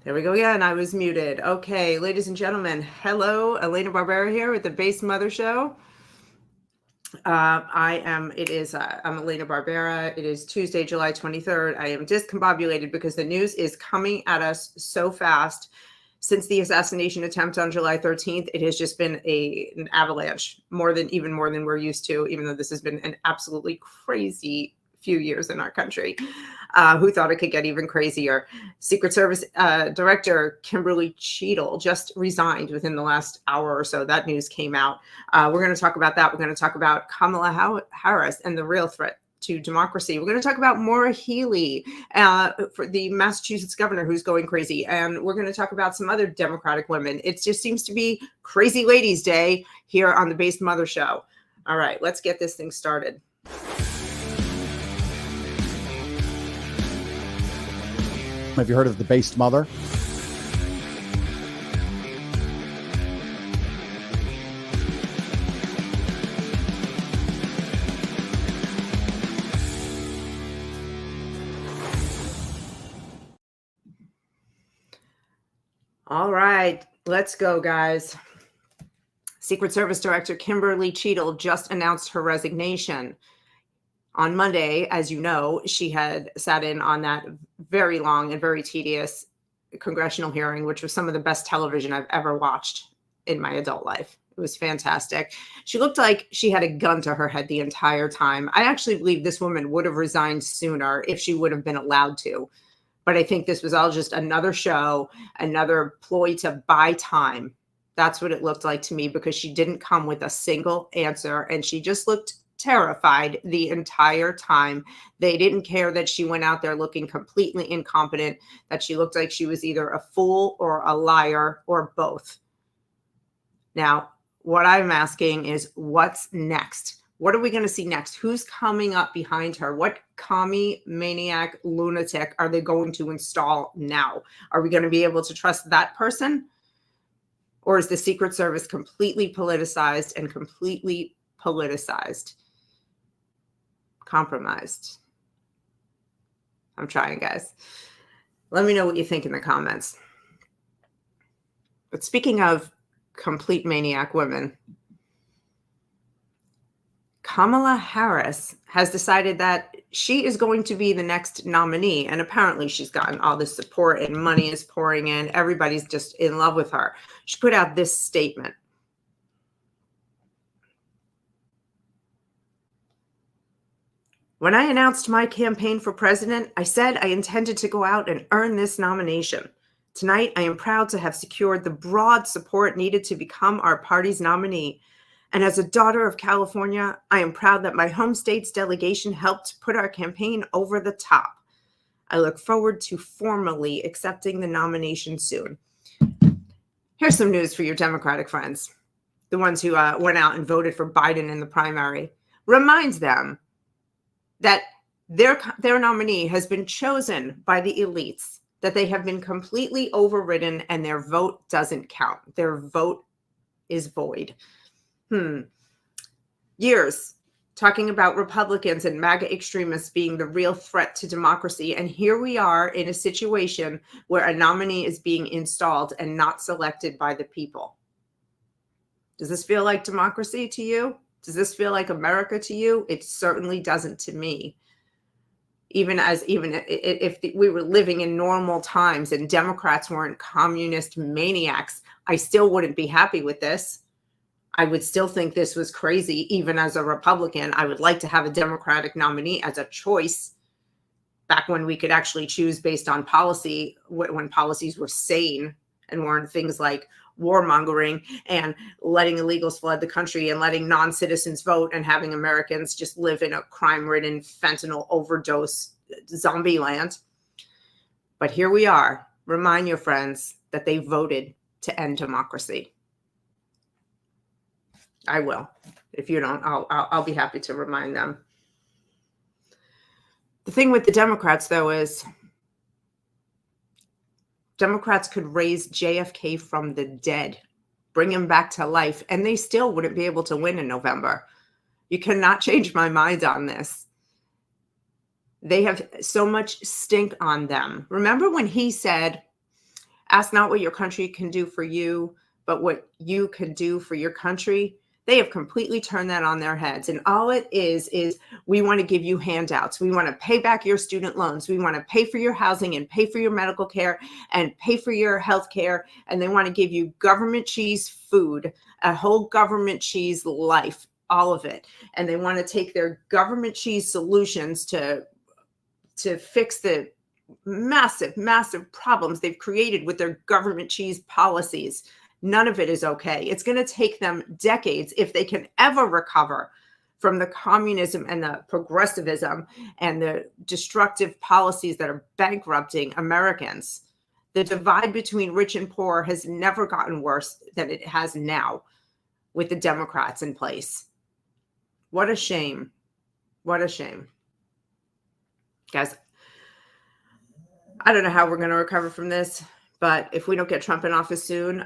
There we go again. I was muted. Okay, ladies and gentlemen, hello. Elena Barbera here with the Base Mother Show. I'm Elena Barbera. It is Tuesday, July 23rd. I am discombobulated because the news is coming at us so fast. Since the assassination attempt on July 13th, it has just been an avalanche, more than we're used to, even though this has been an absolutely crazy few years in our country. Who thought it could get even crazier? Secret Service Director Kimberly Cheatle just resigned within the last hour or so. That news came out. We're going to talk about that. We're going to talk about Kamala Harris and the real threat to democracy. We're going to talk about Maura Healey, for the Massachusetts governor who's going crazy. And we're going to talk about some other Democratic women. It just seems to be Crazy Ladies Day here on the Based Mother Show. All right, let's get this thing started. Have you heard of the Based Mother? All right, let's go, guys. Secret Service Director Kimberly Cheatle just announced her resignation. On Monday, as you know, she had sat in on that very long and very tedious congressional hearing, which was some of the best television I've ever watched in my adult life. It was fantastic. She looked like she had a gun to her head the entire time. I actually believe this woman would have resigned sooner if she would have been allowed to. But I think this was all just another show, another ploy to buy time. That's what it looked like to me, because she didn't come with a single answer, and she just looked terrified the entire time. They didn't care that she went out there looking completely incompetent, that she looked like she was either a fool or a liar or both. Now, what I'm asking is, what's next? What are we going to see next? Who's coming up behind her? What commie, maniac, lunatic are they going to install now? Are we going to be able to trust that person? Or is the Secret Service completely politicized and completely politicized? Compromised? I'm trying, guys. Let me know what you think in the comments. But speaking of complete maniac women, Kamala Harris has decided that she is going to be the next nominee. And apparently she's gotten all this support and money is pouring in. Everybody's just in love with her. She put out this statement. When I announced my campaign for president, I said I intended to go out and earn this nomination. Tonight, I am proud to have secured the broad support needed to become our party's nominee. And as a daughter of California, I am proud that my home state's delegation helped put our campaign over the top. I look forward to formally accepting the nomination soon. Here's some news for your Democratic friends, the ones who went out and voted for Biden in the primary. Reminds them that their nominee has been chosen by the elites, that they have been completely overridden, and their vote doesn't count. Their vote is void. Years talking about Republicans and MAGA extremists being the real threat to democracy. And here we are in a situation where a nominee is being installed and not selected by the people. Does this feel like democracy to you? Does this feel like America to you? It certainly doesn't to me. Even if we were living in normal times and Democrats weren't communist maniacs, I still wouldn't be happy with this. I would still think this was crazy. Even as a Republican, I would like to have a Democratic nominee as a choice. Back when we could actually choose based on policy, when policies were sane and weren't things like warmongering and letting illegals flood the country and letting non-citizens vote and having Americans just live in a crime-ridden fentanyl overdose zombie land. But here we are. Remind your friends that they voted to end democracy. I will. If you don't, I'll be happy to remind them. The thing with the Democrats, though, is Democrats could raise JFK from the dead, bring him back to life, and they still wouldn't be able to win in November. You cannot change my mind on this. They have so much stink on them. Remember when he said, Ask not what your country can do for you, but what you can do for your country. They have completely turned that on their heads. And all it is we want to give you handouts. We want to pay back your student loans. We want to pay for your housing and pay for your medical care and pay for your health care. And they want to give you government cheese food, a whole government cheese life, all of it. And they want to take their government cheese solutions to fix the massive, massive problems they've created with their government cheese policies. None of it is okay. It's going to take them decades, if they can ever recover from the communism and the progressivism and the destructive policies that are bankrupting Americans. The divide between rich and poor has never gotten worse than it has now with the Democrats in place. What a shame. What a shame. Guys, I don't know how we're going to recover from this. But if we don't get Trump in office soon,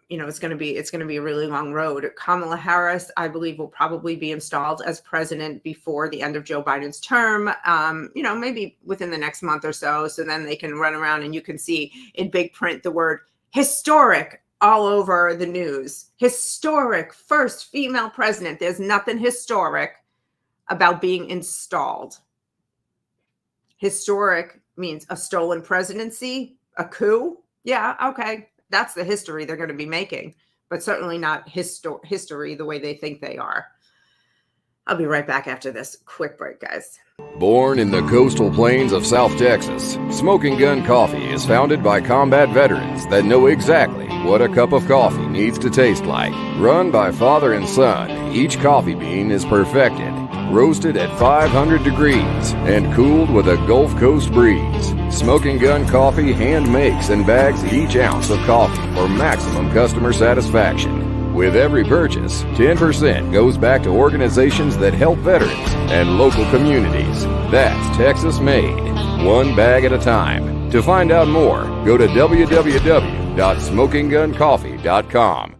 it's going to be a really long road. Kamala Harris, I believe, will probably be installed as president before the end of Joe Biden's term. Maybe within the next month or so. So then they can run around and you can see in big print the word historic all over the news. Historic, first female president. There's nothing historic about being installed. Historic means a stolen presidency, a coup. Yeah, okay. That's the history they're going to be making, but certainly not history the way they think they are. I'll be right back after this quick break, guys. Born in the coastal plains of South Texas, Smoking Gun Coffee is founded by combat veterans that know exactly what a cup of coffee needs to taste like. Run by father and son, each coffee bean is perfected, roasted at 500 degrees, and cooled with a Gulf Coast breeze. Smoking Gun Coffee hand makes and bags each ounce of coffee for maximum customer satisfaction. With every purchase, 10% goes back to organizations that help veterans and local communities. That's Texas made, one bag at a time. To find out more, go to www.smokingguncoffee.com.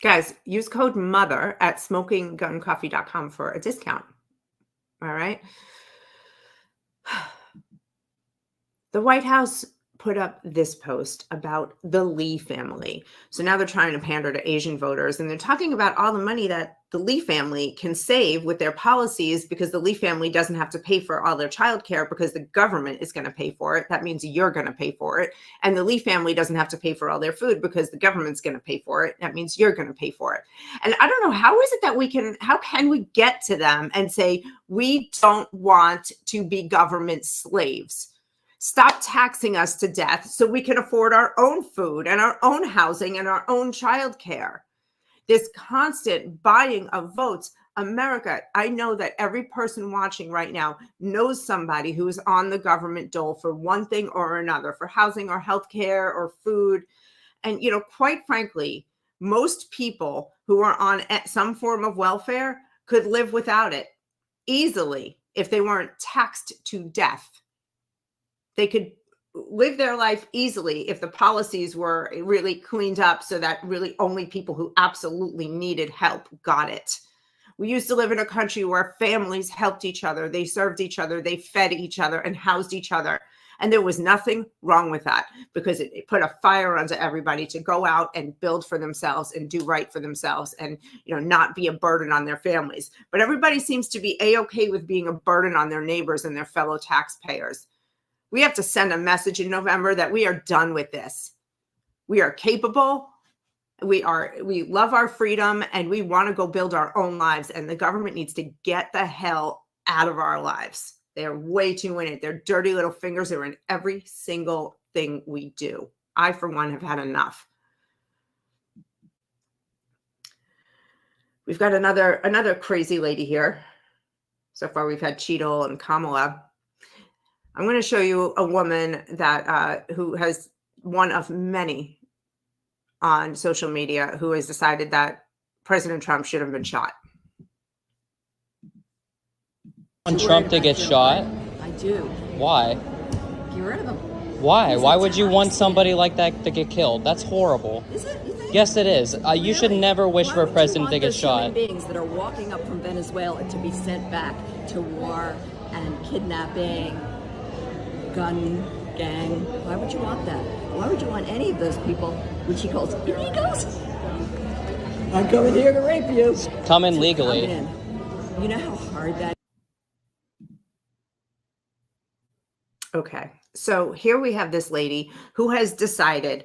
Guys, use code MOTHER at smokingguncoffee.com for a discount. All right. The White House put up this post about the Lee family. So now they're trying to pander to Asian voters, and they're talking about all the money that the Lee family can save with their policies because the Lee family doesn't have to pay for all their childcare because the government is going to pay for it. That means you're going to pay for it. And the Lee family doesn't have to pay for all their food because the government's going to pay for it. That means you're going to pay for it. And I don't know, how is it that how can we get to them and say, we don't want to be government slaves? Stop taxing us to death so we can afford our own food and our own housing and our own childcare. This constant buying of votes. America, I know that every person watching right now knows somebody who is on the government dole for one thing or another, for housing or healthcare or food. And, quite frankly, most people who are on some form of welfare could live without it easily if they weren't taxed to death. They could live their life easily if the policies were really cleaned up so that really only people who absolutely needed help got it. We used to live in a country where families helped each other. They served each other. They fed each other and housed each other. And there was nothing wrong with that because it put a fire under everybody to go out and build for themselves and do right for themselves and, not be a burden on their families. But everybody seems to be A-okay with being a burden on their neighbors and their fellow taxpayers. We have to send a message in November that we are done with this. We are capable. We love our freedom and we want to go build our own lives. And the government needs to get the hell out of our lives. They are way too in it. Their dirty little fingers are in every single thing we do. I, for one, have had enough. We've got another crazy lady here. So far, we've had Cheatle and Kamala. I'm going to show you a woman that who has one of many on social media who has decided that President Trump should have been shot. Want Trump to get shot? I do. Why? Get rid of him. Why? Why would you want somebody like that to get killed? That's horrible. Is it? You think? Yes, it is. You should never wish for a president to get shot. Human beings that are walking up from Venezuela to be sent back to war and kidnapping, gun gang. Why would you want that? Why would you want any of those people, which he calls illegals? I'm coming here to rape you. Come in legally. Come in. You know how hard that. Okay, so here we have this lady who has decided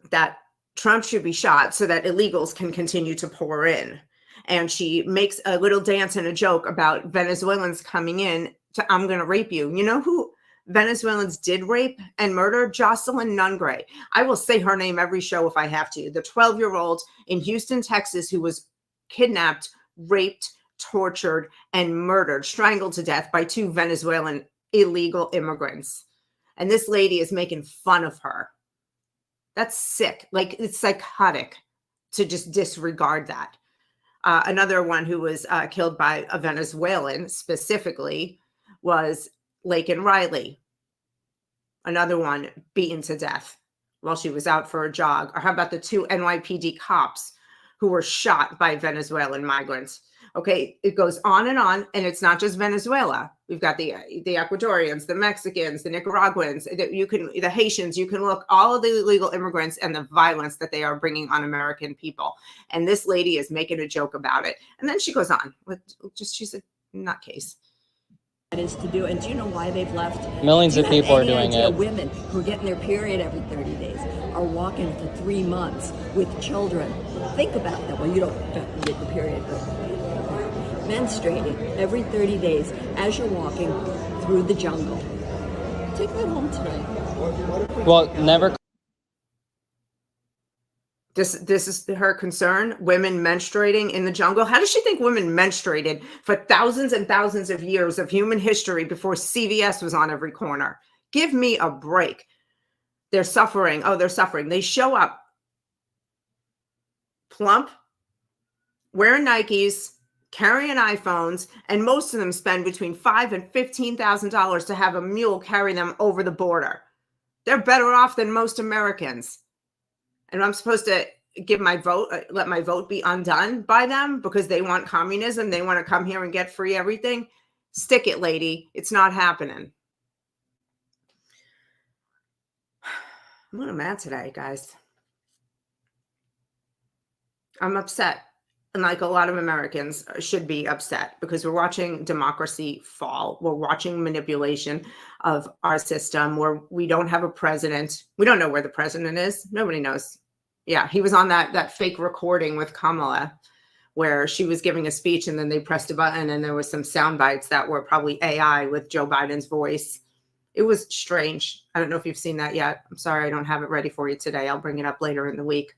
that Trump should be shot so that illegals can continue to pour in. And she makes a little dance and a joke about Venezuelans coming in to, I'm going to rape you. You know who Venezuelans did rape and murder? Jocelyn Nungray. I will say her name every show if I have to. The 12-year-old in Houston, Texas, who was kidnapped, raped, tortured, and murdered, strangled to death by 2 Venezuelan illegal immigrants. And this lady is making fun of her. That's sick. Like, it's psychotic to just disregard that. Another one who was killed by a Venezuelan specifically was Laken Riley. Another one beaten to death while she was out for a jog. Or how about the 2 NYPD cops who were shot by Venezuelan migrants? Okay, it goes on, and it's not just Venezuela. We've got the Ecuadorians, the Mexicans, the Nicaraguans, the Haitians. You can look all of the illegal immigrants and the violence that they are bringing on American people. And this lady is making a joke about it. And then she goes on with she's a nutcase. That is to do. And do you know why they've left? Millions of people are doing it. Women who are getting their period every 30 days are walking for 3 months with children. Think about that. Well, you don't get the period, but menstruating every 30 days as you're walking through the jungle. Take that home tonight. Well, never. This is her concern, women menstruating in the jungle. How does she think women menstruated for thousands and thousands of years of human history before CVS was on every corner? Give me a break. They're suffering. Oh, they're suffering. They show up plump, wearing Nikes, carrying iPhones, and most of them spend between $5,000 and $15,000 to have a mule carry them over the border. They're better off than most Americans. And I'm supposed to give my vote, let my vote be undone by them because they want communism. They want to come here and get free everything. Stick it, lady. It's not happening. I'm a little mad today, guys. I'm upset. And like a lot of Americans should be upset because we're watching democracy fall. We're watching manipulation of our system where we don't have a president. We don't know where the president is. Nobody knows. Yeah, he was on that fake recording with Kamala where she was giving a speech and then they pressed a button and there was some sound bites that were probably AI with Joe Biden's voice. It was strange. I don't know if you've seen that yet. I'm sorry, I don't have it ready for you today. I'll bring it up later in the week.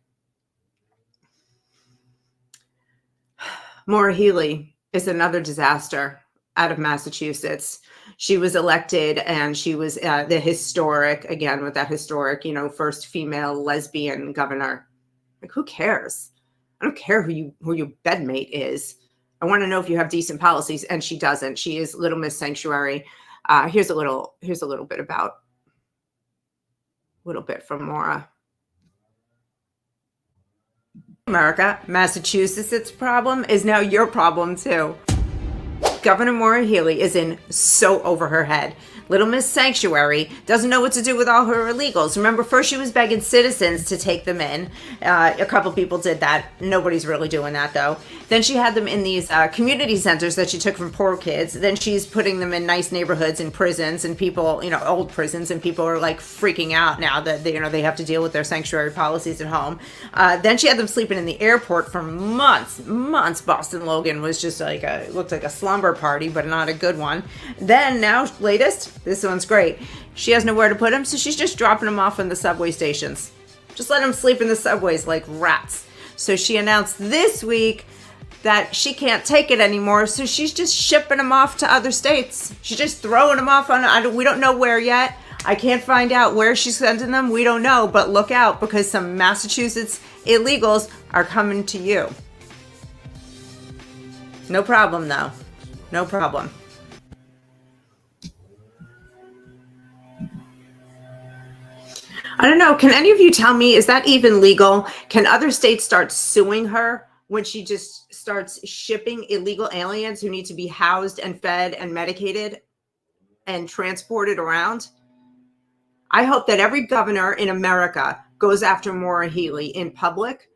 Maura Healey is another disaster out of Massachusetts. She was elected and she was the historic, again, with that historic, first female lesbian governor. Like, who cares? I don't care who your bedmate is. I want to know if you have decent policies, and she doesn't. She is Little Miss Sanctuary. Here's a little bit from Maura. America, Massachusetts' problem is now your problem too. Governor Maura Healey is in so over her head. Little Miss Sanctuary doesn't know what to do with all her illegals. Remember, first she was begging citizens to take them in. A couple people did that. Nobody's really doing that, though. Then she had them in these community centers that she took from poor kids. Then she's putting them in nice neighborhoods and prisons, and people, old prisons, and people are like freaking out now that they have to deal with their sanctuary policies at home. Then she had them sleeping in the airport for months. Boston Logan was just looked like a slumber party, but not a good one. Then now, latest, this one's great. She has nowhere to put them, so she's just dropping them off in the subway stations. Just let them sleep in the subways like rats. So she announced this week that she can't take it anymore, so she's just shipping them off to other states. She's just throwing them off we don't know where yet. I can't find out where she's sending them. We don't know, but look out because some Massachusetts illegals are coming to you. No problem, though. No problem. I don't know. Can any of you tell me, is that even legal? Can other states start suing her when she just starts shipping illegal aliens who need to be housed and fed and medicated and transported around? I hope that every governor in America goes after Maura Healey in public,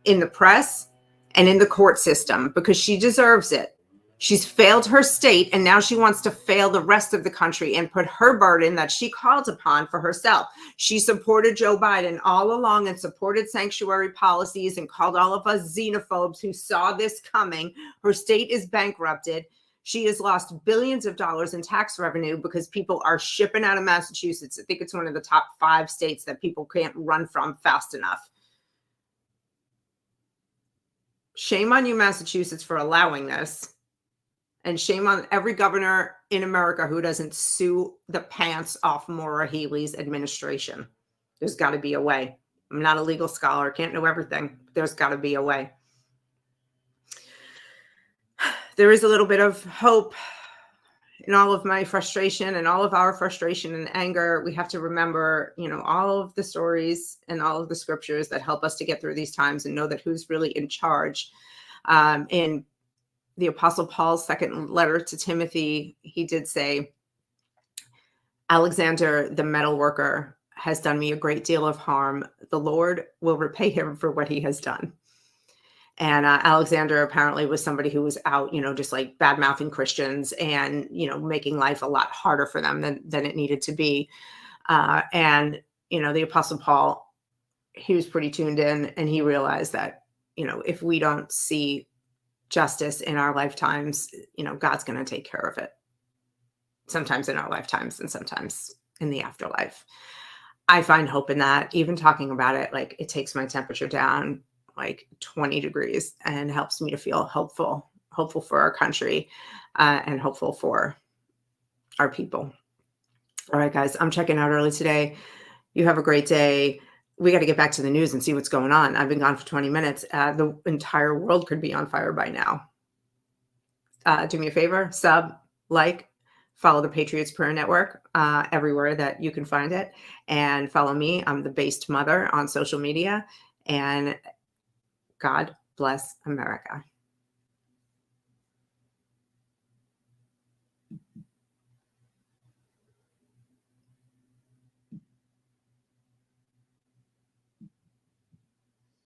in the press, and in the court system, because she deserves it. She's failed her state, and now she wants to fail the rest of the country and put her burden that she called upon for herself. She supported Joe Biden all along and supported sanctuary policies and called all of us xenophobes who saw this coming. Her state is bankrupted. She has lost billions of dollars in tax revenue because people are shipping out of Massachusetts. I think it's one of the top 5 states that people can't run from fast enough. Shame on you, Massachusetts, for allowing this. And shame on every governor in America who doesn't sue the pants off Maura Healey's administration. There's got to be a way. I'm not a legal scholar, can't know everything. There's got to be a way. There is a little bit of hope in all of my frustration and all of our frustration and anger. We have to remember, all of the stories and all of the scriptures that help us to get through these times and know that who's really in charge. In the Apostle Paul's second letter to Timothy, he did say, Alexander, the metal worker, has done me a great deal of harm. The Lord will repay him for what he has done. And Alexander apparently was somebody who was out, just like bad-mouthing Christians and, making life a lot harder for them than it needed to be. And the Apostle Paul, he was pretty tuned in, and he realized that, if we don't see justice in our lifetimes, God's going to take care of it. Sometimes in our lifetimes and sometimes in the afterlife. I find hope in that. Even talking about it, like, it takes my temperature down like 20 degrees and helps me to feel hopeful for our country and hopeful for our people. All right, guys, I'm checking out early today. You have a great day. We got to get back to the news and see what's going on. I've been gone for 20 minutes. The entire world could be on fire by now. Do me a favor, sub, like, follow the Patriots Prayer Network everywhere that you can find it. And follow me. I'm the Based Mother on social media. And God bless America.